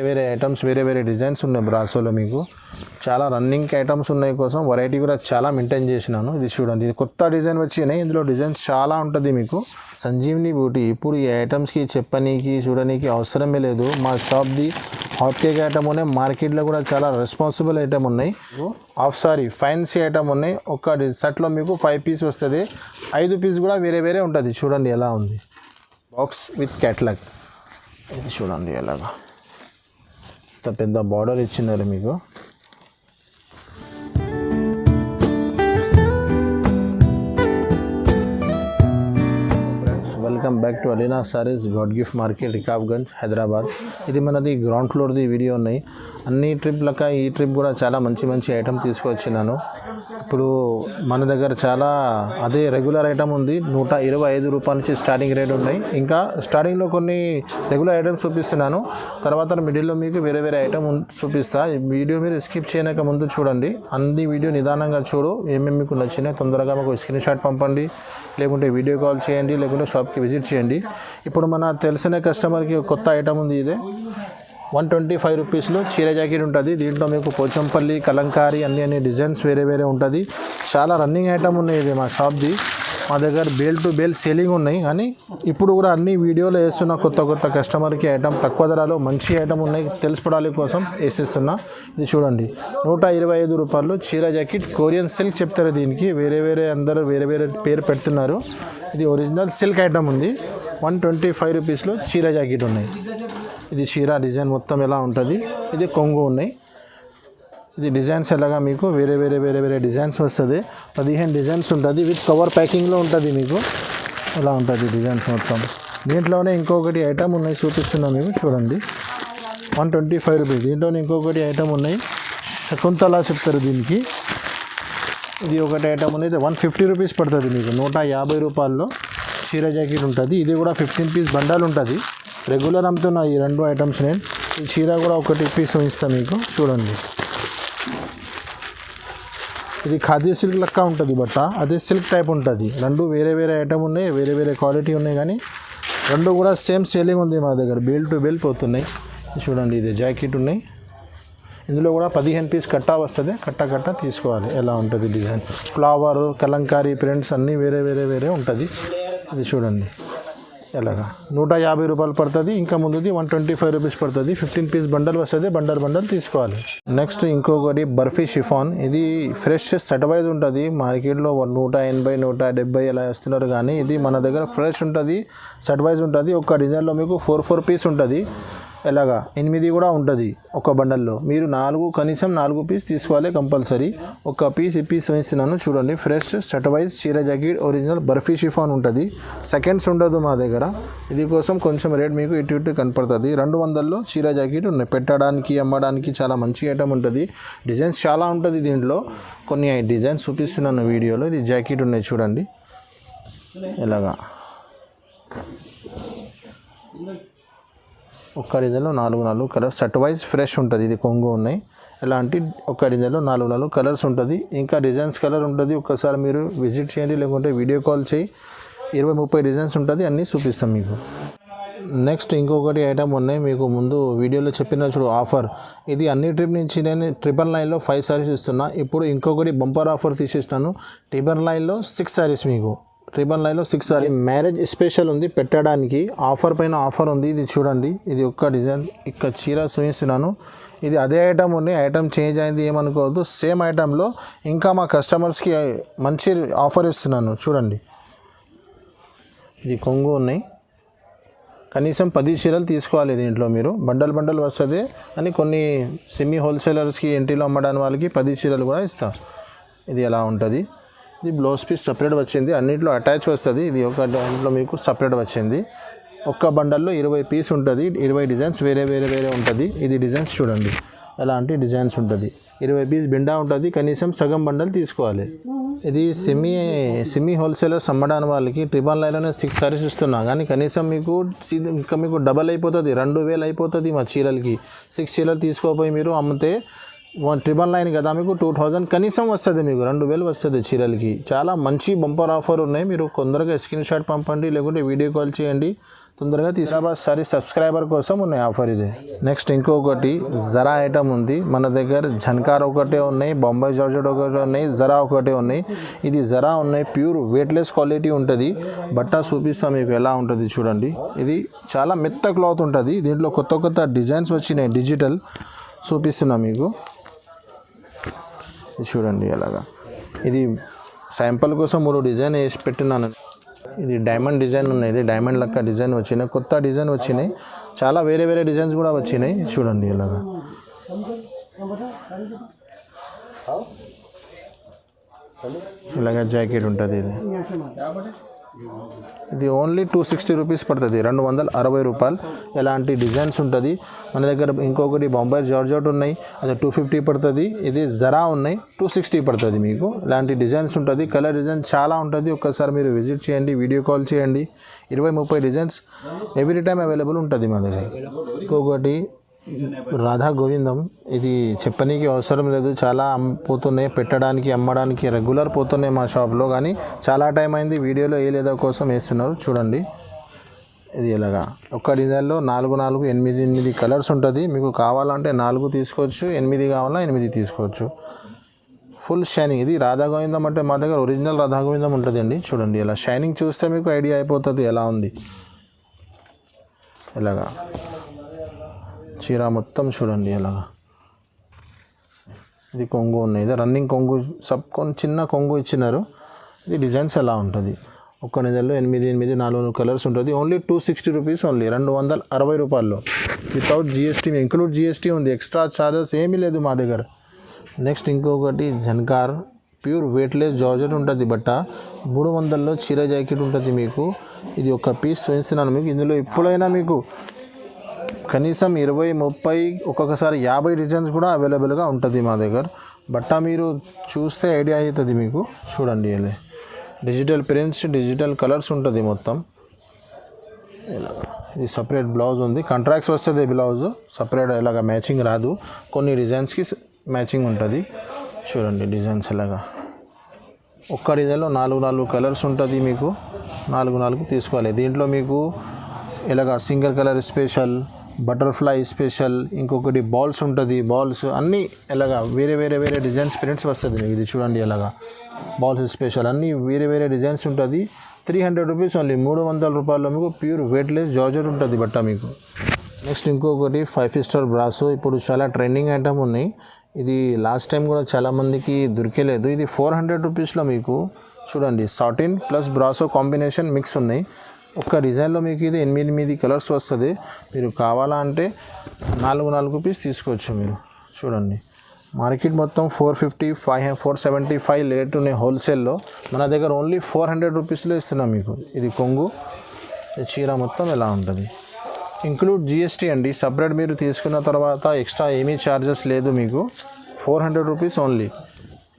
వేరే ఐటమ్స్ వేరే డిజైన్స్ ఉన్నాయి బ్రాసోలో. మీకు చాలా రన్నింగ్ ఐటమ్స్ ఉన్నాయి కోసం వెరైటీ కూడా చాలా మెయింటైన్ చేసినాను. ఇది చూడండి, ఇది కొత్త డిజైన్ వచ్చినాయి. ఇందులో డిజైన్స్ చాలా ఉంటుంది మీకు. సంజీవిని బ్యూటీ ఇప్పుడు ఈ ఐటమ్స్కి చెప్పనీకి చూడనీకి అవసరమే లేదు. మా షాప్ది హాట్ కేక్ ఐటమ్ ఉన్నాయి, మార్కెట్లో కూడా చాలా రెస్పాన్సిబుల్ ఐటమ్ ఉన్నాయి. హాఫ్ సారీ ఫ్యాన్సీ ఐటమ్ ఉన్నాయి. ఒక సెట్లో మీకు 5 పీస్ వస్తుంది, 5 పీస్ కూడా వేరే ఉంటుంది. చూడండి ఎలా ఉంది, బాక్స్ విత్ క్యాటలాగ్. ఇది చూడండి ఎలాగా ఇంత పెద్ద బార్డర్ ఇచ్చినారు మీకు. Welcome back to Alina saris God gift market, Rikabganj, Hyderabad. ఇది మనది గ్రౌండ్ ఫ్లోర్ది వీడియో ఉన్నాయి. అన్ని ట్రిప్ లెక్క ఈ ట్రిప్ కూడా చాలా మంచి ఐటమ్ తీసుకొచ్చినాను. ఇప్పుడు మన దగ్గర చాలా అదే రెగ్యులర్ ఐటమ్ ఉంది. 125 రూపాయల నుంచి స్టార్టింగ్ రేట్ ఉన్నాయి. ఇంకా స్టార్టింగ్లో కొన్ని రెగ్యులర్ ఐటమ్స్ చూపిస్తున్నాను, తర్వాత మిడిల్లో మీకు వేరే ఐటమ్ చూపిస్తా. ఈ వీడియో మీరు స్కిప్ చేయక ముందు చూడండి. అన్ని వీడియో నిదానంగా చూడు. ఏమేమి మీకు నచ్చినాయి తొందరగా మాకు స్క్రీన్ షాట్ పంపండి, లేకుంటే వీడియో కాల్ చేయండి, లేకుంటే షాప్కి విజిట్ చేయండి. ఇప్పుడు మన తెలిసిన కస్టమర్కి కొత్త ఐటమ్ ఉంది. ఇదే 125 రూపీస్లో చీర జాకెట్ ఉంటుంది. దీంట్లో మీకు పోచంపల్లి, కలంకారీ అన్ని డిజైన్స్ వేరే ఉంటుంది. చాలా రన్నింగ్ ఐటమ్ ఉన్నాయి. ఇది మా షాప్ది. మా దగ్గర బేల్ టు బేల్ సేలింగ్ ఉన్నాయి. కానీ ఇప్పుడు కూడా అన్ని వీడియోలో వేస్తున్న కొత్త కస్టమర్కి ఐటమ్ తక్కువ ధరలో మంచి ఐటమ్ ఉన్నాయి తెలుసుకోవడానికి కోసం వేసేస్తున్నా. ఇది చూడండి, 125 రూపాయలు చీర జాకెట్. కొరియన్ సిల్క్ చెప్తారు దీనికి. అందరూ వేరే పేరు పెడుతున్నారు. ఇది ఒరిజినల్ సిల్క్ ఐటమ్ ఉంది. 125 రూపీస్లో చీర జాకెట్ ఉన్నాయి. ఇది చీర డిజైన్ మొత్తం ఎలా ఉంటుంది. ఇది కొంగు ఉన్నాయి. ఇది డిజైన్స్ ఎలాగా మీకు వేరే డిజైన్స్ వస్తుంది. 15 డిజైన్స్ ఉంటుంది. విత్ కవర్ ప్యాకింగ్లో ఉంటుంది. మీకు ఎలా ఉంటుంది డిజైన్స్ మొత్తం. దీంట్లోనే ఇంకొకటి ఐటమ్ ఉన్నాయి చూపిస్తున్నాం మీకు. చూడండి, 125 రూపీస్. దీంట్లోనే ఇంకొకటి ఐటమ్ ఉన్నాయి, శకుంతల చెప్తారు దీనికి. ఇది ఒకటి ఐటమ్ అనేది 150 రూపీస్ పడుతుంది మీకు. 150 రూపాయల్లో చీర జాకెట్ ఉంటుంది. ఇది కూడా 15 పీస్ బండాలు ఉంటుంది. రెగ్యులర్ అమ్ముతున్నా ఈ 2 ఐటమ్స్ నేను. ఈ చీర కూడా ఒకటి పీస్ ఇస్తాను మీకు. చూడండి, ఇది ఖాదీ సిల్క్ లెక్క ఉంటుంది బట్ట, అదే సిల్క్ టైప్ ఉంటుంది. 2 వేరే ఐటమ్ ఉన్నాయి, వేరే క్వాలిటీ ఉన్నాయి. కానీ 2 కూడా సేమ్ సేలింగ్ ఉంది మా దగ్గర. బేల్ టు బేల్ పోతున్నాయి. చూడండి, ఇది జాకెట్ ఉన్నాయి. ఇందులో కూడా 15 పీస్ కట్ట వస్తుంది. కట్ట తీసుకోవాలి. ఎలా ఉంటుంది డిజైన్, ఫ్లవర్, కలంకారీ ప్రింట్స్ అన్నీ వేరే ఉంటుంది. ఇది చూడండి ఎలాగా 150 రూపాయలు పడుతుంది. ఇంకా ముందుది 125 రూపీస్ పడుతుంది. 15 పీస్ బండల్ వస్తుంది. బండల్ తీసుకోవాలి. నెక్స్ట్ ఇంకొకటి బర్ఫీ షిఫాన్. ఇది ఫ్రెష్ సెట్ వైజ్ ఉంటుంది. మార్కెట్లో 180 170 అలా వేస్తున్నారు. కానీ ఇది మన దగ్గర ఫ్రెష్ ఉంటుంది, సెట్ వైజ్ ఉంటుంది. ఒక డిజైన్లో మీకు 4 పీస్ ఉంటుంది. ఎలాగా 8 కూడా ఉంటుంది ఒక బండల్లో. మీరు కనీసం 4 పీస్ తీసుకోవాలి కంపల్సరీ. ఒక పీస్ వేస్తున్నాను. చూడండి, ఫ్రెష్ సెట్ వైజ్ చీర జాకెట్ ఒరిజినల్ బర్ఫీ షిఫాన్ ఉంటుంది. సెకండ్స్ ఉండదు మా దగ్గర. ఇది కోసం కొంచెం రేట్ మీకు ఇటు కనపడుతుంది. 200లో చీర జాకెట్ ఉన్నాయి. పెట్టడానికి అమ్మడానికి చాలా మంచి ఐటమ్ ఉంటుంది. డిజైన్స్ చాలా ఉంటుంది దీంట్లో. కొన్ని డిజైన్స్ చూపిస్తున్నాను వీడియోలో. ఇది జాకెట్ ఉన్నాయి చూడండి ఎలాగా. ఒక్క డిజైన్లో 4 కలర్స్ సెట్ వైజ్ ఫ్రెష్ ఉంటుంది. ఇది కొంగు ఉన్నాయి. ఎలాంటి ఒక్క డిజైన్లో 4 కలర్స్ ఉంటుంది. ఇంకా డిజైన్స్ కలర్ ఉంటుంది. ఒక్కసారి మీరు విజిట్ చేయండి, లేకుంటే వీడియో కాల్ చేయి. 20-30 డిజైన్స్ ఉంటుంది. అన్నీ చూపిస్తాం మీకు. నెక్స్ట్ ఇంకొకటి ఐటమ్ ఉన్నాయి మీకు. ముందు వీడియోలో చెప్పిన చూడు ఆఫర్. ఇది అన్ని ట్రిప్ నుంచి నేను 999లో 5 సారీస్ ఇస్తున్నా. ఇప్పుడు ఇంకొకటి బంపర్ ఆఫర్ తీసేస్తాను. 999లో 6 సారీస్ మీకు. 999లో 6 సారీ మ్యారేజ్ స్పెషల్ ఉంది పెట్టడానికి. ఆఫర్ పైన ఆఫర్ ఉంది. ఇది చూడండి, ఇది ఒక్క డిజైన్. ఇక్కడ చీర చూపిస్తున్నాను. ఇది అదే ఐటమ్ ఉంది. ఐటమ్ చేంజ్ అయింది ఏమనుకోవద్దు. సేమ్ ఐటంలో ఇంకా మా కస్టమర్స్కి మంచి ఆఫర్ ఇస్తున్నాను. చూడండి, ఇది కొంగు ఉన్నాయి. కనీసం 10 చీరలు తీసుకోవాలి దీంట్లో మీరు. బండల్ వస్తుంది. అని కొన్ని సెమీ హోల్సేలర్స్కి ఎంట్రీలో అమ్మడానికి వాళ్ళకి 10 చీరలు కూడా ఇస్తాం. ఇది ఎలా ఉంటుంది. ఇది బ్లౌజ్ పీస్ సపరేట్ వచ్చింది. అన్నింటిలో అటాచ్ వస్తుంది. ఇది ఒక దాంట్లో మీకు సపరేట్ వచ్చింది. ఒక్క బండల్లో 20 పీస్ ఉంటుంది. 20 డిజైన్స్ వేరే ఉంటుంది. ఇది డిజైన్స్ చూడండి ఎలాంటి డిజైన్స్ ఉంటుంది. 20 పీస్ బిండా ఉంటుంది. కనీసం సగం బండల్ తీసుకోవాలి. ఇది సెమీ హోల్సేలర్స్ అమ్మడానికి వాళ్ళకి 999లోనే 6 సారీస్ ఇస్తున్నా. కానీ కనీసం మీకు డబల్ అయిపోతుంది. 2000 అయిపోతుంది మా చీరలకి. 6 చీరలు తీసుకోపోయి మీరు అమ్మితే 999 కదా మీకు 2000 కనీసం వస్తుంది, మీకు 2000 వస్తుంది చీరలకి. చాలా మంచి బంపర్ ఆఫర్ ఉన్నాయి. మీరు కొందరుగా స్క్రీన్ షాట్ పంపండి, లేకుంటే వీడియో కాల్ చేయండి, తొందరగా హైదరాబాద్ సబ్స్క్రైబర్ కోసం ఉన్నాయి ఆఫర్ ఇది. నెక్స్ట్ ఇంకొకటి జరా ఐటమ్ ఉంది మన దగ్గర. ఝన్కార్ ఒకటే ఉన్నాయి, బొంబాయి జార్జెట్ ఒకటే ఉన్నాయి, జరా ఒకటే ఉన్నాయి. ఇది జరా ఉన్నాయి, ప్యూర్ వెయిట్లెస్ క్వాలిటీ ఉంటుంది. బట్ట చూపిస్తాం మీకు ఎలా ఉంటుంది చూడండి. ఇది చాలా మెత్త క్లాత్ ఉంటుంది. దీంట్లో కొత్త కొత్త డిజైన్స్ వచ్చినాయి, డిజిటల్ చూపిస్తున్నా మీకు. చూడండి అలాగా. ఇది శాంపుల్ కోసం 3 డిజైన్ వేసి పెట్టినాను. ఇది డైమండ్ డిజైన్ ఉన్నాయి, ఇది డైమండ్ లెక్క డిజైన్ వచ్చినాయి, కొత్త డిజైన్ వచ్చినాయి. చాలా వేరే వేరే డిజైన్స్ కూడా వచ్చినాయి చూడండి ఇలాగా. ఇలాగా జాకెట్ ఉంటుంది. ఇది ఓన్లీ 260 రూపీస్ పడుతుంది, 260 రూపాయలు. ఎలాంటి డిజైన్స్ ఉంటుంది మన దగ్గర. ఇంకొకటి బొంబాయి జార్జెట్ ఉన్నాయి, అది 250 పడుతుంది. ఇది జరా ఉన్నాయి, 260 పడుతుంది మీకు. ఇలాంటి డిజైన్స్ ఉంటుంది, కలర్ డిజైన్ చాలా ఉంటుంది. ఒక్కసారి మీరు విజిట్ చేయండి, వీడియో కాల్ చేయండి. 20-30 డిజైన్స్ ఎవ్రీ టైం అవైలబుల్ ఉంటుంది మా దగ్గర. ఇంకొకటి రాధా గోవిందం, ఇది చెప్పనీకి అవసరం లేదు, చాలా పోతున్నాయి, పెట్టడానికి అమ్మడానికి రెగ్యులర్ పోతున్నాయి మా షాప్లో. కానీ చాలా టైం అయింది, వీడియోలో ఏ లేదా కోసం వేస్తున్నారు చూడండి. ఇది ఇలాగా ఒక్క డిజైన్లో 4 కలర్స్ ఉంటుంది. మీకు కావాలంటే 4 తీసుకోవచ్చు, 8 కావాలా 8 తీసుకోవచ్చు. Full shining. ఇది రాధా గోవిందం అంటే మా దగ్గర ఒరిజినల్ రాధా గోవిందం ఉంటుంది అండి. చూడండి ఇలా షైనింగ్ చూస్తే మీకు ఐడియా అయిపోతుంది ఎలా ఉంది. ఇలాగా చీర మొత్తం చూడండి ఎలాగా. ఇది కొంగు ఉన్నాయి, ఇది రన్నింగ్ కొంగు, చిన్న కొంగు ఇచ్చినారు. ఇది డిజైన్స్ ఎలా ఉంటుంది. ఒక్క డిజైన్లో 8 4 కలర్స్ ఉంటుంది. ఓన్లీ 260 రూపీస్, ఓన్లీ 260 రూపాయల్లో. వితౌట్ జిఎస్టీ, ఇంక్లూడ్ జిఎస్టీ ఉంది, ఎక్స్ట్రా ఛార్జెస్ ఏమీ లేదు మా దగ్గర. నెక్స్ట్ ఇంకొకటి ఝన్కార్ ప్యూర్ వెయిట్లెస్ జార్జెట్ ఉంటుంది బట్ట. 300లో చీర జాకెట్ ఉంటుంది మీకు. ఇది ఒక పీస్ చూపిస్తున్నాను మీకు. ఇందులో ఎప్పుడైనా మీకు కనీసం 20-30 ఒక్కొక్కసారి 50 డిజైన్స్ కూడా అవైలబుల్గా ఉంటుంది మా దగ్గర. బట్ట మీరు చూస్తే ఐడియా అవుతుంది మీకు. చూడండి ఇలా డిజిటల్ ప్రింట్స్, డిజిటల్ కలర్స్ ఉంటుంది మొత్తం. ఇది సపరేట్ బ్లౌజ్ ఉంది, కాంట్రాక్ట్స్ వస్తుంది బ్లౌజ్ సపరేట్, ఇలాగా మ్యాచింగ్ రాదు. కొన్ని డిజైన్స్కి మ్యాచింగ్ ఉంటుంది. చూడండి డిజైన్స్ ఇలాగా. ఒక్క డిజైన్లో 4 కలర్స్ ఉంటుంది మీకు. 4 తీసుకోవాలి. దీంట్లో మీకు ఇలాగా single colour special, butterfly special, ఇంకొకటి బాల్స్ ఉంటుంది, బాల్స్ అన్నీ ఇలాగా వేరే వేరే డిజైన్స్ ప్రింట్స్ వస్తుంది మీకు. ఇది చూడండి ఇలాగా బాల్స్ స్పెషల్ అన్నీ వేరే వేరే డిజైన్స్ ఉంటుంది. 300 రూపీస్ ఓన్లీ, 300 రూపాయల్లో మీకు ప్యూర్ వెయిట్లెస్ జార్జెట్ ఉంటుంది బట్ట మీకు. నెక్స్ట్ ఇంకొకటి 5 స్టార్ బ్రాసో, ఇప్పుడు చాలా ట్రెండింగ్ ఐటమ్ ఉన్నాయి. ఇది లాస్ట్ టైం కూడా చాలామందికి దొరికేలేదు. ఇది 400 రూపీస్లో మీకు చూడండి. Satin plus brasso combination mix ఉన్నాయి. ఒక్క డిజైన్లో మీకు ఇది 8 కలర్స్ వస్తుంది. మీరు కావాలా అంటే 4 పీస్ తీసుకోవచ్చు మీరు. చూడండి మార్కెట్ మొత్తం 450, 475 రేట్ ఉన్నాయి హోల్సేల్లో. మన దగ్గర ఓన్లీ 400 రూపీస్లో ఇస్తున్నాం మీకు. ఇది కొంగు, చీర మొత్తం ఎలా ఉంటుంది. ఇంక్లూడ్ జిఎస్టీ అండి. సపరేట్ మీరు తీసుకున్న తర్వాత ఎక్స్ట్రా ఏమీ ఛార్జెస్ లేదు మీకు. 400 రూపీస్ ఓన్లీ.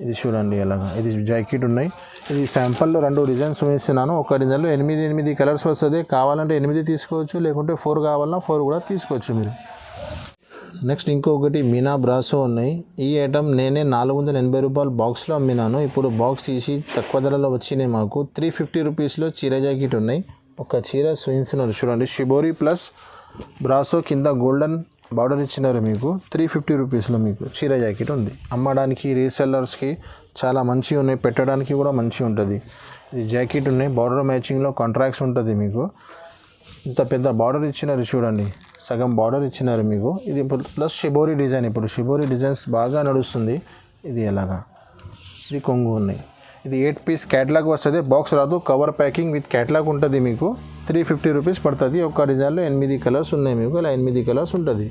ఇది చూడండి ఎలాగా. ఇది జాకెట్ ఉన్నాయి. ఇది శాంపుల్లో 2 డిజైన్స్ వేస్తున్నాను. ఒక డిజైన్లో 8 కలర్స్ వస్తుంది. కావాలంటే 8 తీసుకోవచ్చు, లేకుంటే 4 కావాలన్నా 4 కూడా తీసుకోవచ్చు మీరు. నెక్స్ట్ ఇంకొకటి మీనా బ్రాసో ఉన్నాయి. ఈ ఐటమ్ నేనే 480 రూపాయలు బాక్స్లో అమ్మినాను. ఇప్పుడు బాక్స్ తీసి తక్కువ ధరలో వచ్చినాయి మాకు. 350 రూపీస్లో చీర జాకెట్ ఉన్నాయి. ఒక చీర చూపిస్తున్నారు చూడండి. షిబోరి ప్లస్ బ్రాసో కింద గోల్డెన్ బార్డర్ ఇచ్చినారు మీకు. 350 రూపీస్లో మీకు చీర జాకెట్ ఉంది. అమ్మడానికి రీసెల్లర్స్కి చాలా మంచిగా ఉన్నాయి, పెట్టడానికి కూడా మంచిగా ఉంటుంది. ఇది జాకెట్ ఉన్నాయి, బార్డర్ మ్యాచింగ్లో కాంట్రాక్ట్స్ ఉంటుంది మీకు. ఇంత పెద్ద బార్డర్ ఇచ్చినారు చూడండి, సగం బార్డర్ ఇచ్చినారు మీకు. ఇది ప్లస్ షిబోరి డిజైన్, ఇప్పుడు షిబోరి డిజైన్స్ బాగా నడుస్తుంది. ఇది ఎలాగా. ఇది కొంగు ఉన్నాయి. ఇది 8 పీస్ క్యాటలాగ్ వస్తుంది, బాక్స్ రాదు, కవర్ ప్యాకింగ్ విత్ క్యాటలాగ్ ఉంటుంది మీకు. 350 రూపీస్ పడుతుంది. ఒక డిజైన్లో 8 కలర్స్ ఉన్నాయి మీకు. ఇలా 8 కలర్స్ ఉంటుంది.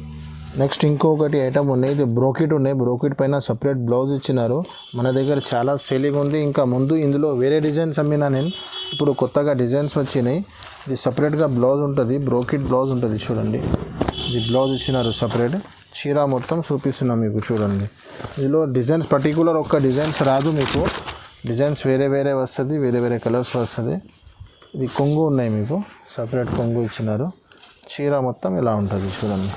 నెక్స్ట్ ఇంకొకటి ఐటమ్ ఉన్నాయి. ఇది బ్రోకెట్ ఉన్నాయి. బ్రోకెట్ పైన సపరేట్ బ్లౌజ్ ఇచ్చినారు. మన దగ్గర చాలా సేలింగ్ ఉంది. ఇంకా ముందు ఇందులో వేరే డిజైన్స్ అమ్మినా నేను. ఇప్పుడు కొత్తగా డిజైన్స్ వచ్చినాయి. ఇది సపరేట్గా బ్లౌజ్ ఉంటుంది, బ్రోకెట్ బ్లౌజ్ ఉంటుంది చూడండి. ఇది బ్లౌజ్ ఇచ్చినారు సపరేట్. చీర మొత్తం చూపిస్తున్నాం మీకు చూడండి. ఇందులో డిజైన్స్ పర్టికులర్ ఒక్క డిజైన్స్ రాదు మీకు. డిజైన్స్ వేరే వేరే వస్తుంది, వేరే వేరే కలర్స్ వస్తుంది. ఇది కొంగు ఉన్నాయి మీకు, సపరేట్ కొంగు ఇచ్చినారు. చీర మొత్తం ఇలా ఉంటుంది చూడండి.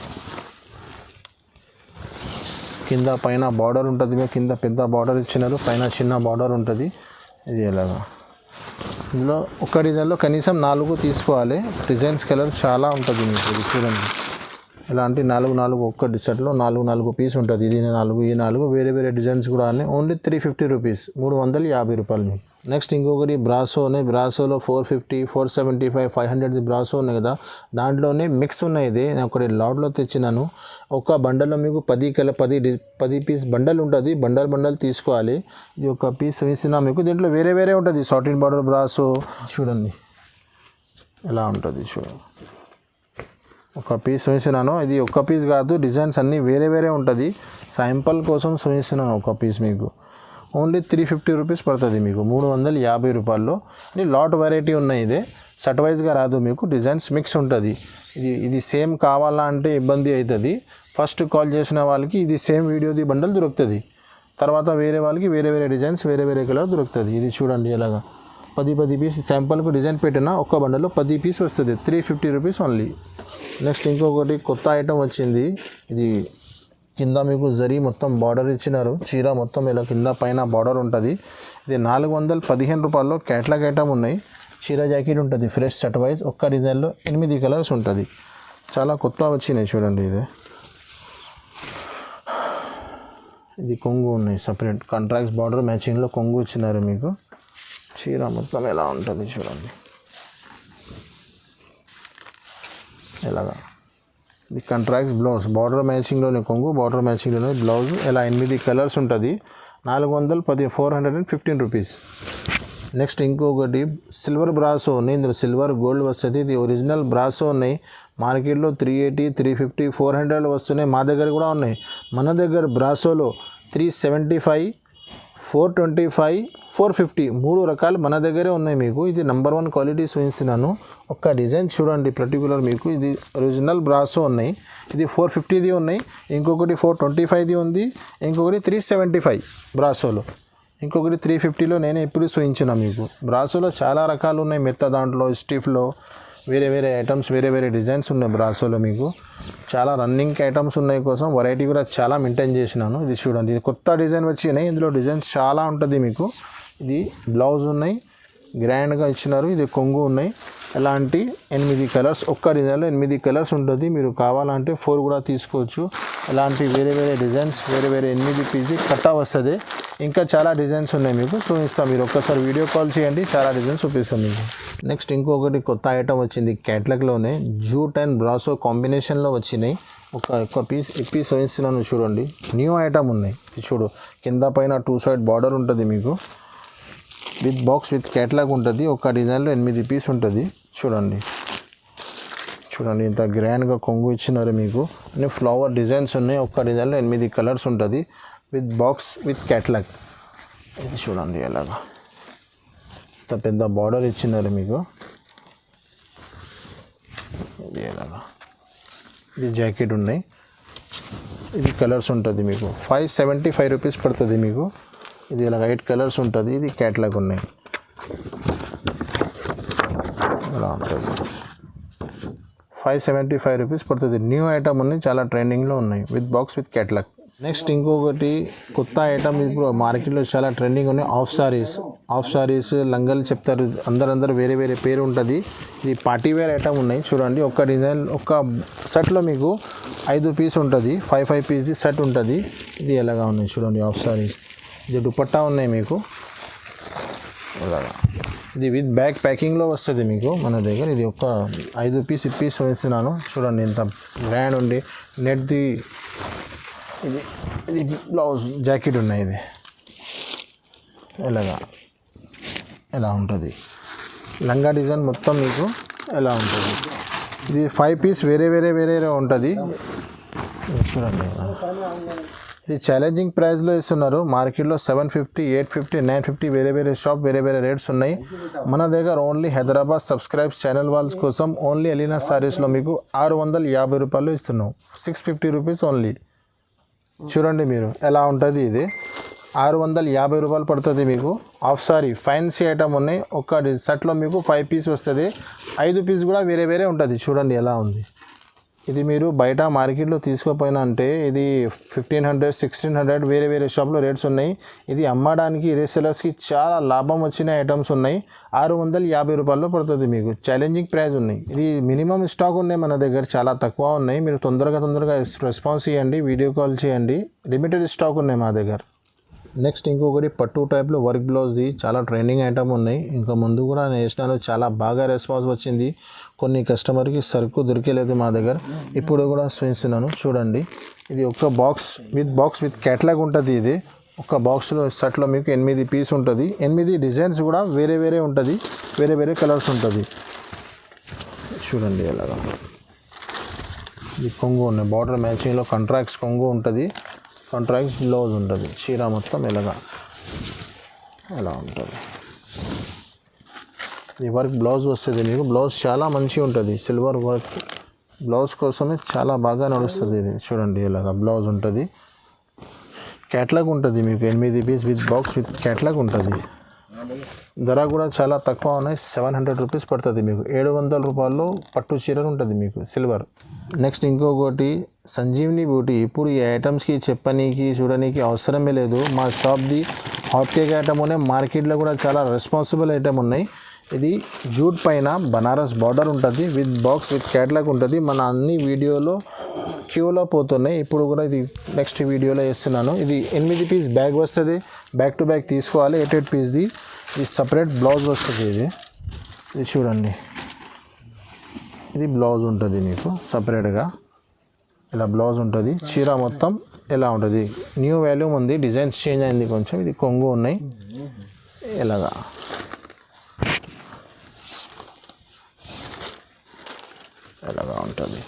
కింద పైన బార్డర్ ఉంటుంది, మీకు కింద పెద్ద బార్డర్ ఇచ్చినారు, పైన చిన్న బార్డర్ ఉంటుంది. ఇది ఎలాగా ఇందులో ఒక డిజైన్లో కనీసం 4 తీసుకోవాలి. డిజైన్స్ కలర్ చాలా ఉంటుంది మీకు. ఇది చూడండి ఇలాంటి 4 ఒక్క సెట్లో 4 పీస్ ఉంటుంది. ఇది 4 ఈ 4 వేరే వేరే డిజైన్స్ కూడా అన్నీ. ఓన్లీ 350 రూపీస్, 350 రూపాయలు మీకు. నెక్స్ట్ ఇంకొకటి బ్రాసో ఉన్నాయి. బ్రాసోలో 450, 475, 500 బ్రాసో ఉన్నాయి కదా, దాంట్లోనే మిక్స్ ఉన్నాయి. ఇది నేను ఒకటి లాట్లో తెచ్చినాను. ఒక బండల్లో మీకు 10 పీస్ బండల్ ఉంటుంది. బండల్ తీసుకోవాలి. ఇది ఒక పీస్ వేసినా మీకు దీంట్లో వేరే వేరే ఉంటుంది. సాటిన్ బార్డర్ బ్రాసో చూడండి ఎలా ఉంటుంది. చూడండి ఒక పీస్ వేసినాను. ఇది ఒక్క పీస్ కాదు, డిజైన్స్ అన్నీ వేరే వేరే ఉంటుంది. శాంపుల్ కోసం వేసినాను ఒక పీస్ మీకు. ఓన్లీ 350 రూపీస్ పడుతుంది మీకు, 350 రూపాయల్లో. ఇది లాట్ వెరైటీ ఉన్నాయి. ఇదే సెట్ వైజ్గా రాదు మీకు, డిజైన్స్ మిక్స్ ఉంటుంది. ఇది సేమ్ కావాలా అంటే ఇబ్బంది అవుతుంది. ఫస్ట్ కాల్ చేసిన వాళ్ళకి ఇది సేమ్ వీడియోది బండల్ దొరుకుతుంది. తర్వాత వేరే వాళ్ళకి వేరే వేరే డిజైన్స్ వేరే వేరే కలర్ దొరుకుతుంది. ఇది చూడండి ఎలాగా 10 పీస్ శాంపుల్కు డిజైన్ పెట్టినా ఒక్క బండల్లో 10 పీస్ వస్తుంది. 350 రూపీస్ ఓన్లీ. నెక్స్ట్ ఇంకొకటి కొత్త ఐటమ్ వచ్చింది. ఇది కింద మీకు జరీ మొత్తం బార్డర్ ఇచ్చినారు. చీర మొత్తం ఇలా కింద పైన బార్డర్ ఉంటుంది. ఇది 415 రూపాయల్లో క్యాట్లాగ్ ఐటమ్ ఉన్నాయి. చీర జాకెట్ ఉంటుంది ఫ్రెష్ సెట్ వైజ్. ఒక్క డిజైన్లో 8 కలర్స్ ఉంటుంది. చాలా కొత్త వచ్చినాయి చూడండి. ఇది కొంగు ఉన్నాయి సపరేట్ కాంట్రాక్ట్స్ బార్డర్ మ్యాచింగ్లో కొంగు ఇచ్చినారు మీకు. చీర మొత్తం ఎలా ఉంటుంది చూడండి ఎలాగా. ఇది కాంట్రాక్ట్స్ బ్లౌజ్ బార్డర్ మ్యాచింగ్లోనే కొంగు, బార్డర్ మ్యాచింగ్లోనే బ్లౌజ్. ఇలా 8 కలర్స్ ఉంటుంది. 415 రూపీస్. నెక్స్ట్ ఇంకొకటి సిల్వర్ బ్రాసో ఉన్నాయి. ఇందులో సిల్వర్ గోల్డ్ వస్తుంది. ఇది ఒరిజినల్ బ్రాసో ఉన్నాయి. మార్కెట్లో 380, 350, 400 వస్తున్నాయి. మా దగ్గర కూడా ఉన్నాయి. మన దగ్గర బ్రాసోలో 375, 425, 450 3 రకాలు మన దగ్గరే ఉన్నాయి మీకు. ఇది నెంబర్ 1 క్వాలిటీ చూపిస్తున్నాను. ఒక్క డిజైన్ చూడండి పర్టికులర్ మీకు. ఇది ఒరిజినల్ బ్రాసో ఉన్నాయి. ఇది 450ది ఉన్నాయి, ఇంకొకటి 425ది ఉంది, ఇంకొకటి 375 బ్రాసోలో, ఇంకొకటి 350లో నేను ఎప్పుడు చూపించిన మీకు. బ్రాసోలో చాలా రకాలు ఉన్నాయి. మెత్త దాంట్లో స్టిఫ్లో వేరే వేరే ఐటమ్స్ వేరే వేరే డిజైన్స్ ఉన్నాయి. బ్రాసోలో మీకు చాలా రన్నింగ్ ఐటమ్స్ ఉన్నాయి కోసం వెరైటీ కూడా చాలా మెయింటైన్ చేసినాను. ఇది చూడండి ఇది కొత్త డిజైన్ వచ్చినాయి. ఇందులో డిజైన్స్ చాలా ఉంటుంది మీకు. ఇది బ్లౌజ్ ఉన్నాయి గ్రాండ్గా ఇచ్చినారు. ఇది కొంగు ఉన్నాయి. ఎలాంటి 8 కలర్స్ ఒక్క డిజైన్లో 8 కలర్స్ ఉంటుంది. మీరు కావాలంటే 4 కూడా తీసుకోవచ్చు. ఇలాంటి వేరే వేరే డిజైన్స్ వేరే వేరే 8 పీజీ కట్టా వస్తుంది. ఇంకా చాలా డిజైన్స్ ఉన్నాయి మీకు చూపిస్తాం. మీరు ఒక్కసారి వీడియో కాల్ చేయండి, చాలా డిజైన్స్ చూపిస్తాం మీకు. నెక్స్ట్ ఇంకొకటి కొత్త ఐటమ్ వచ్చింది. క్యాట్లాగ్లోనే జూట్ అండ్ బ్రాసో కాంబినేషన్లో వచ్చినాయి. ఒక పీస్ చూపిస్తున్నాను చూడండి. న్యూ ఐటమ్ ఉన్నాయి. చూడు కింద పైన 2 సైడ్ బార్డర్ ఉంటుంది మీకు. విత్ బాక్స్ విత్ క్యాట్లాగ్ ఉంటుంది. ఒక డిజైన్లో 8 పీస్ ఉంటుంది. చూడండి ఇంత గ్రాండ్గా కొంగు ఇచ్చినారు మీకు. అన్ని ఫ్లవర్ డిజైన్స్ ఉన్నాయి. ఒక్క డిజైన్లో 8 కలర్స్ ఉంటుంది. With box with catalogue. ఇది చూడండి ఎలాగా ఇంత పెద్ద బార్డర్ ఇచ్చినారు మీకు. ఇది ఎలాగా ఇది జాకెట్ ఉన్నాయి. ఇది కలర్స్ ఉంటుంది మీకు. 575 రూపీస్ పడుతుంది మీకు. ఇది ఇలా 8 కలర్స్ ఉంటుంది. ఇది క్యాట్లాగ్ ఉన్నాయి. ఇలా ఉంటుంది. 575 రూపీస్ పడుతుంది. న్యూ ఐటమ్ ఉన్నాయి, చాలా ట్రెండింగ్లో ఉన్నాయి. With box with catalogue. Next ఇంకొకటి కొత్త ఐటమ్ ఇప్పుడు మార్కెట్లో చాలా ట్రెండింగ్ ఉన్నాయి. ఆఫ్ సారీస్ లంగలు చెప్తారు అందరూ వేరే వేరే పేరు ఉంటుంది. ఇది పార్టీ వేర్ ఐటమ్ ఉన్నాయి. చూడండి ఒక్క డిజైన్ ఒక్క సెట్లో మీకు 5 పీస్ ఉంటుంది. 5 పీస్ది సెట్ ఉంటుంది. ఇది ఎలాగా ఉన్నాయి చూడండి ఆఫ్ సారీస్. ఇది దుపట్టా ఉన్నాయి మీకు ఇలాగా. ఇది విత్ బ్యాగ్ ప్యాకింగ్లో వస్తుంది మీకు మన దగ్గర. ఇది ఒక 5 పీస్ వేస్తున్నాను చూడండి ఎంత గ్రాండ్ ఉండి. నెట్ది ఇది బ్లౌజ్ జాకెట్ ఉన్నాయి. ఇది ఎలా ఉంటుంది లంగా డిజైన్ మొత్తం మీకు ఎలా ఉంటుంది. ఇది 5 పీస్ వేరే ఉంటుంది చూడండి. ఇది ఛాలెంజింగ్ ప్రైస్లో ఇస్తున్నారు. మార్కెట్లో 750, 850, 950 వేరే షాప్ వేరే రేట్స్ ఉన్నాయి. మన దగ్గర ఓన్లీ హైదరాబాద్ సబ్స్క్రైబ్స్ ఛానల్ వాళ్ళ కోసం ఓన్లీ ఎలీనా సారీస్లో మీకు 650 రూపాయలు ఇస్తున్నాం. 650 రూపీస్ ఓన్లీ. చూడండి మీరు ఎలా ఉంటుంది. ఇది 650 రూపాయలు పడుతుంది మీకు. హాఫ్ సారీ ఫ్యాన్సీ ఐటమ్ ఉన్నాయి. ఒక సెట్లో మీకు 5 పీస్ వస్తుంది. 5 పీస్ కూడా వేరే ఉంటుంది. చూడండి ఎలా ఉంది. ఇది మీరు బయట మార్కెట్లో తీసుకోపోయినా అంటే ఇది 1500 1600 వేరే వేరే షాప్లో రేట్స్ ఉన్నాయి. ఇది అమ్మడానికి రీసెలర్స్కి చాలా లాభం వచ్చిన ఐటమ్స్ ఉన్నాయి. 650 రూపాయల్లో పడుతుంది మీకు. ఛాలెంజింగ్ ప్రైస్ ఉన్నాయి. ఇది మినిమం స్టాక్ ఉన్నాయి మన దగ్గర, చాలా తక్కువ ఉన్నాయి. మీరు తొందరగా రెస్పాన్స్ ఇవ్వండి, వీడియో కాల్ చేయండి. లిమిటెడ్ స్టాక్ ఉన్నాయి మా దగ్గర. నెక్స్ట్ ఇంకొకటి పట్టు టైప్లో వర్క్ బ్లౌజ్ది చాలా ట్రెండింగ్ ఐటమ్ ఉన్నాయి. ఇంకా ముందు కూడా నేను వేసినాను, చాలా బాగా రెస్పాన్స్ వచ్చింది. కొన్ని కస్టమర్కి సరుకు దొరికేలేదు మా దగ్గర, ఇప్పుడు కూడా చూపిస్తున్నాను చూడండి. ఇది ఒక బాక్స్ విత్ క్యాటలాగ్ ఉంటుంది. ఇది ఒక బాక్స్లో షర్ట్లో మీకు 8 పీస్ ఉంటుంది. 8 డిజైన్స్ కూడా వేరే వేరే ఉంటుంది, వేరే వేరే కలర్స్ ఉంటుంది. చూడండి ఎలాగా. ఇది కొంగు ఉన్నాయి, బార్డర్ మ్యాచింగ్లో కాంట్రాక్ట్స్ కొంగు ఉంటుంది, కాంట్రాక్ట్స్ బ్లౌజ్ ఉంటుంది. చీర మొత్తం ఎలా ఉంటుంది. ఈ వర్క్ బ్లౌజ్ వస్తుంది మీకు. బ్లౌజ్ చాలా మంచిగా ఉంటుంది, సిల్వర్ వర్క్ బ్లౌజ్ కోసమే చాలా బాగా నడుస్తుంది. ఇది చూడండి ఇలాగా బ్లౌజ్ ఉంటుంది. క్యాట్లాగ్ ఉంటుంది మీకు 8 piece with box with catalogue ఉంటుంది. ధర కూడా చాలా తక్కువ ఉన్నాయి, 700 రూపీస్ పడుతుంది మీకు. 700 రూపాయల్లో పట్టు చీర ఉంటుంది మీకు సిల్వర్. నెక్స్ట్ ఇంకొకటి సంజీవిని బ్యూటీ. ఇప్పుడు ఈ ఐటమ్స్కి చెప్పనీకి చూడనీకి అవసరమే లేదు. మా షాప్ది హాట్ కేక్ ఐటమ్ ఉన్నాయి, మార్కెట్లో కూడా చాలా రెస్పాన్సిబుల్ ఐటమ్ ఉన్నాయి. ఇది జూట్ పైన బనారస్ బార్డర్ ఉంటుంది, విత్ బాక్స్ విత్ క్యాట్లాగ్ ఉంటుంది. మన అన్ని వీడియోలో క్యూలో పోతున్నాయి, ఇప్పుడు కూడా ఇది నెక్స్ట్ వీడియోలో వేస్తున్నాను. ఇది 8 పీస్ బ్యాగ్ వస్తుంది, బ్యాక్ టు బ్యాక్ తీసుకోవాలి. 8 పీస్ది. ఇది సపరేట్ బ్లౌజ్ వస్తుంది. ఇది చూడండి, ఇది బ్లౌజ్ ఉంటుంది మీకు సపరేట్గా. ఇలా బ్లౌజ్ ఉంటుంది. చీర మొత్తం ఎలా ఉంటుంది. న్యూ వాల్యూమ్ ఉంది, డిజైన్స్ చేంజ్ అయింది కొంచెం. ఇది కొంగు ఉన్నాయి ఎలాగా. ఉంటుంది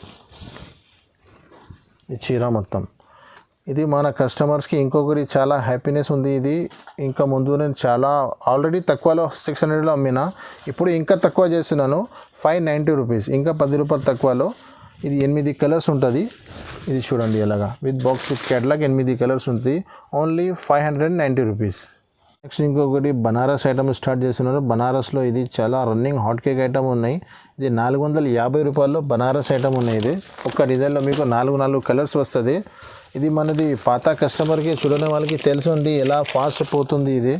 ఈ చీర మొత్తం. ఇది మన కస్టమర్స్కి ఇంకొకటి చాలా హ్యాపీనెస్ ఉంది. ఇది ఇంకా ముందు నేను చాలా ఆల్రెడీ తక్కువలో 600లో అమ్మినా, ఇప్పుడు ఇంకా తక్కువ చేస్తున్నాను 590 రూపీస్, ఇంకా 10 రూపాయలు తక్కువలో. ఇది 8 కలర్స్ ఉంటుంది. ఇది చూడండి ఎలాగా with box with catalogue 8 colours ఉంటుంది. Only 590 rupees. నెక్స్ట్ ఇంకొకటి బనారస్ ఐటమ్ స్టార్ట్ చేస్తున్నారు. బనారస్లో ఇది చాలా రన్నింగ్ హాట్ కేక్ ఐటమ్ ఉన్నాయి. ఇది 450 రూపాయల్లో బనారస్ ఐటమ్ ఉన్నాయి. ఇది ఒక్క డిజైన్లో మీకు 4 కలర్స్ వస్తుంది. ఇది మనది పాత కస్టమర్కి చూడని వాళ్ళకి తెలుసుండి ఎలా ఫాస్ట్ పోతుంది. ఇది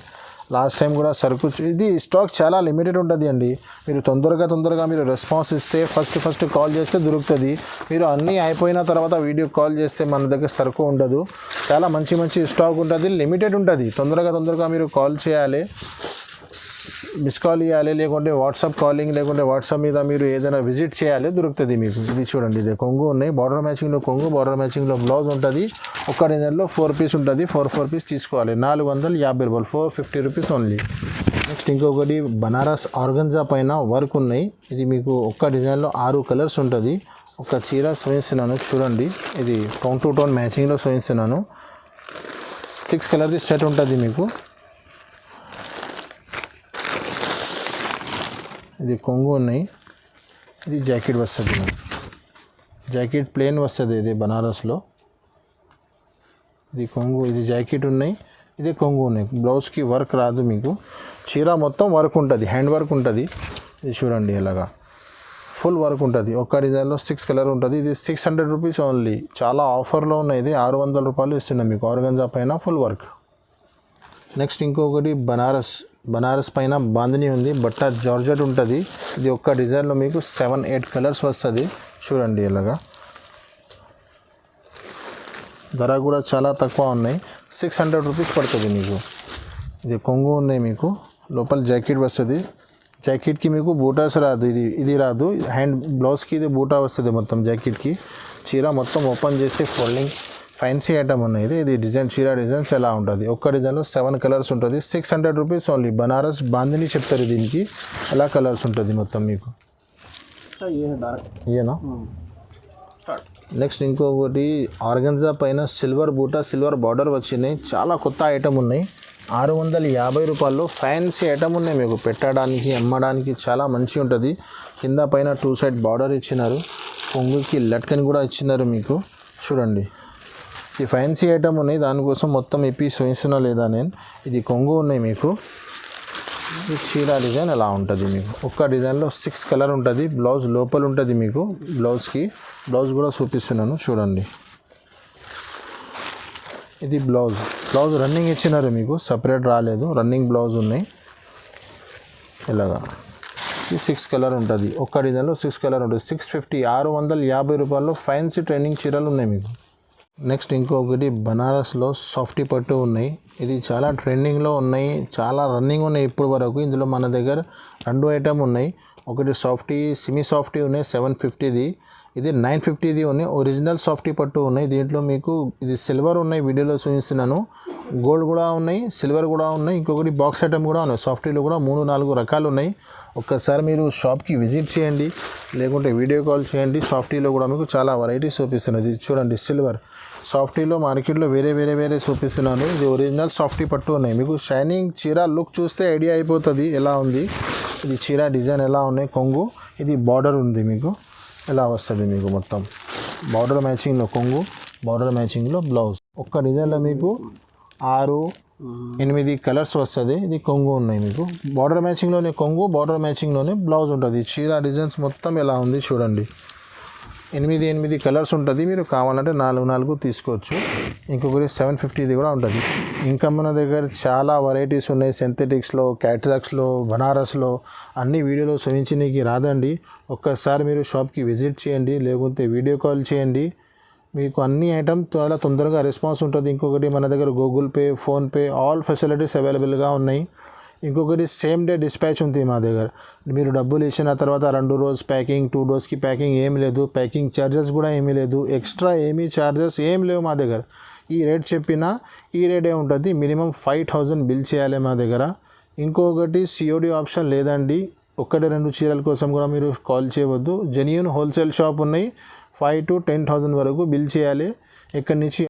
లాస్ట్ టైం కూడా సరుకు ఇది స్టాక్ చాలా లిమిటెడ్ ఉంటుంది అండి. మీరు తొందరగా మీరు రెస్పాన్స్ ఇస్తే ఫస్ట్ కాల్ చేస్తే దొరుకుతుంది. మీరు అన్నీ అయిపోయిన తర్వాత వీడియో కాల్ చేస్తే మన దగ్గర సరుకు ఉండదు. చాలా మంచి స్టాక్ ఉంటుంది, లిమిటెడ్ ఉంటుంది. తొందరగా మీరు కాల్ చేయాలి, మిస్ కాల్ ఇవ్వాలి, లేకుంటే వాట్సాప్ కాలింగ్, లేకుంటే వాట్సాప్ మీద మీరు ఏదైనా విజిట్ చేయాలి, దొరుకుతుంది మీకు. ఇది చూడండి, ఇది కొంగు ఉన్నాయి. బార్డర్ మ్యాచింగ్లో కొంగు, బార్డర్ మ్యాచింగ్లో బ్లౌజ్ ఉంటుంది. ఒక్క డిజైన్లో 4 పీస్ ఉంటుంది. 4 పీస్ తీసుకోవాలి. 450 రూపాయలు, 450 రూపీస్ ఓన్లీ. నెక్స్ట్ ఇంకొకటి బనారస్ ఆర్గంజా పైన వర్క్ ఉన్నాయి. ఇది మీకు ఒక్క డిజైన్లో 6 కలర్స్ ఉంటుంది. ఒక చీర చూపిస్తున్నాను చూడండి. ఇది టోన్ టు టోన్ మ్యాచింగ్లో చూపిస్తున్నాను. 6 కలర్ది సెట్ ఉంటుంది మీకు. ఇది కొంగు ఉన్నాయి. ఇది జాకెట్ వస్తుంది, జాకెట్ ప్లేన్ వస్తుంది. ఇది బనారస్లో ఇది కొంగు, ఇది జాకెట్ ఉన్నాయి, ఇది కొంగు ఉన్నాయి. బ్లౌజ్కి వర్క్ రాదు మీకు. చీర మొత్తం వర్క్ ఉంటుంది, హ్యాండ్ వర్క్ ఉంటుంది. ఇది చూడండి ఎలాగా ఫుల్ వర్క్ ఉంటుంది. ఒక్క డిజైన్లో 6 కలర్ ఉంటుంది. ఇది 600 రూపీస్ ఓన్లీ. చాలా ఆఫర్లో ఉన్నాయి. ఇది 600 రూపాయలు ఇస్తున్నాం మీకు. ఆర్గంజా పైన ఫుల్ వర్క్. నెక్స్ట్ ఇంకొకటి బనారస్ పైన బాందిని ఉంది. బట్ట జార్జెట్ ఉంటుంది. ఇది ఒక్క డిజైన్లో మీకు 7-8 కలర్స్ వస్తుంది. చూడండి ఇలాగా. ధర కూడా చాలా తక్కువ ఉన్నాయి, 600 రూపీస్ పడుతుంది మీకు. ఇది కొంగు ఉన్నాయి మీకు. లోపల జాకెట్ వస్తుంది. జాకెట్కి మీకు బూటాస్ రాదు, ఇది రాదు. హ్యాండ్ బ్లౌజ్కి ఇది బూటా వస్తుంది మొత్తం జాకెట్కి. చీర మొత్తం ఓపెన్ చేసి ఫోల్డింగ్ ఫ్యాన్సీ ఐటమ్ ఉన్నాయి. ఇది డిజైన్, చీర డిజైన్స్ ఎలా ఉంటుంది. ఒక్క డిజైన్లో 7 కలర్స్ ఉంటుంది. 600 రూపీస్ ఓన్లీ. బనారస్ బాందిని చెప్తారు దీనికి. ఎలా కలర్స్ ఉంటుంది మొత్తం మీకు. ఏనా నెక్స్ట్ ఇంకొకటి ఆర్గంజా పైన సిల్వర్ బూటా, సిల్వర్ బార్డర్ వచ్చినాయి. చాలా కొత్త ఐటమ్ ఉన్నాయి. 650 రూపాయల్లో ఫ్యాన్సీ ఐటమ్ ఉన్నాయి మీకు. పెట్టడానికి అమ్మడానికి చాలా మంచి ఉంటుంది. కింద పైన 2 సైడ్ బార్డర్ ఇచ్చినారు. కొంగుకి లట్కన్ కూడా ఇచ్చినారు మీకు. చూడండి, ఈ ఫ్యాన్సీ ఐటమ్ ఉన్నాయి. దానికోసం మొత్తం ఇప్పి చూపిస్తున్నా లేదా నేను. ఇది కొంగు ఉన్నాయి మీకు. ఈ చీర డిజైన్ ఎలా ఉంటుంది మీకు. ఒక్క డిజైన్లో 6 కలర్ ఉంటుంది. బ్లౌజ్ లోపల ఉంటుంది మీకు. బ్లౌజ్ కూడా చూపిస్తున్నాను చూడండి. ఇది బ్లౌజ్ రన్నింగ్ ఇచ్చినారు మీకు, సపరేట్ రాలేదు. రన్నింగ్ బ్లౌజ్ ఉన్నాయి. ఇలాగా ఈ 6 కలర్ ఉంటుంది. ఒక్క డిజైన్లో 6 కలర్ ఉంటుంది. 650 650 రూపాయల్లో ఫ్యాన్సీ ట్రెండింగ్ చీరలు ఉన్నాయి మీకు. నెక్స్ట్ ఇంకొకటి బనారస్లో సాఫ్టీ పట్టు ఉన్నాయి. ఇది చాలా ట్రెండింగ్లో ఉన్నాయి, చాలా రన్నింగ్ ఉన్నాయి ఇప్పుడు వరకు. ఇందులో మన దగ్గర 2 ఐటమ్ ఉన్నాయి. ఒకటి సాఫ్టీ సెమీ సాఫ్టీ ఉన్నాయి 750ది, ఇది 950ది ఉన్నాయి. ఒరిజినల్ సాఫ్టీ పట్టు ఉన్నాయి. దీంట్లో మీకు ఇది సిల్వర్ ఉన్నాయి, వీడియోలో చూపిస్తున్నాను. గోల్డ్ కూడా ఉన్నాయి, సిల్వర్ కూడా ఉన్నాయి. ఇంకొకటి బాక్స్ ఐటమ్ కూడా ఉన్నాయి. సాఫ్టీలో కూడా 3-4 రకాలు ఉన్నాయి. ఒక్కసారి మీరు షాప్కి విజిట్ చేయండి, లేకుంటే వీడియో కాల్ చేయండి. సాఫ్టీలో కూడా మీకు చాలా వెరైటీస్ చూపిస్తున్నాయి. ఇది చూడండి సిల్వర్ సాఫ్టీలో మార్కెట్లో వేరే చూపిస్తున్నాను. ఇది ఒరిజినల్ సాఫ్టీ పట్టు ఉన్నాయి. మీకు షైనింగ్ చీర లుక్ చూస్తే ఐడియా అయిపోతుంది ఎలా ఉంది. ఇది చీర డిజైన్ ఎలా ఉన్నాయి. కొంగు ఇది బార్డర్ ఉంది మీకు, ఎలా వస్తుంది మీకు మొత్తం బార్డర్ మ్యాచింగ్లో కొంగు, బార్డర్ మ్యాచింగ్లో బ్లౌజ్. ఒక్క డిజైన్లో మీకు 6-8 కలర్స్ వస్తుంది. ఇది కొంగు ఉన్నాయి మీకు. బార్డర్ మ్యాచింగ్లోనే కొంగు, బార్డర్ మ్యాచింగ్లోనే బ్లౌజ్ ఉంటుంది. చీర డిజైన్స్ మొత్తం ఎలా ఉంది చూడండి. 8 కలర్స్ ఉంటుంది. మీరు కావాలంటే 4 తీసుకోవచ్చు. ఇంకొకటి 750ది కూడా ఉంటుంది. ఇంకా మన దగ్గర చాలా వెరైటీస్ ఉన్నాయి. సింథటిక్స్లో, క్యాటలాగ్స్లో, బనారస్లో అన్ని వీడియోలో చూపించడానికి రాదండి. ఒక్కసారి మీరు షాప్కి విజిట్ చేయండి, లేకుంటే వీడియో కాల్ చేయండి. మీకు అన్ని ఐటమ్ చాలా తొందరగా రెస్పాన్స్ ఉంటుంది. ఇంకొకటి మన దగ్గర Google pay, PhonePe all facilities అవైలబుల్గా ఉన్నాయి. ఇంకొకటి సేమ్ డే డిస్పాచ్ ఉంది మా దగ్గర. మీరు డబ్బులు ఇచ్చిన తర్వాత 2 రోజు ప్యాకింగ్, 2 డేస్కి ప్యాకింగ్ ఏమి లేదు. ప్యాకింగ్ ఛార్జెస్ కూడా ఏమీ లేదు. ఎక్స్ట్రా ఏమీ ఛార్జెస్ ఏం లేవు మా దగ్గర. ఈ రేట్ చెప్పినా ఈ రేటే ఉంటుంది. మినిమం 5000 బిల్ చేయాలి మా దగ్గర. ఇంకొకటి COD ఆప్షన్ లేదండి. 1-2 చీరల కోసం కూడా మీరు కాల్ చేయవద్దు. జెన్యూన్ హోల్సేల్ షాప్ ఉన్నాయి. 5,000 to 10,000 వరకు బిల్ చేయాలి. ఇక్కడి నుంచి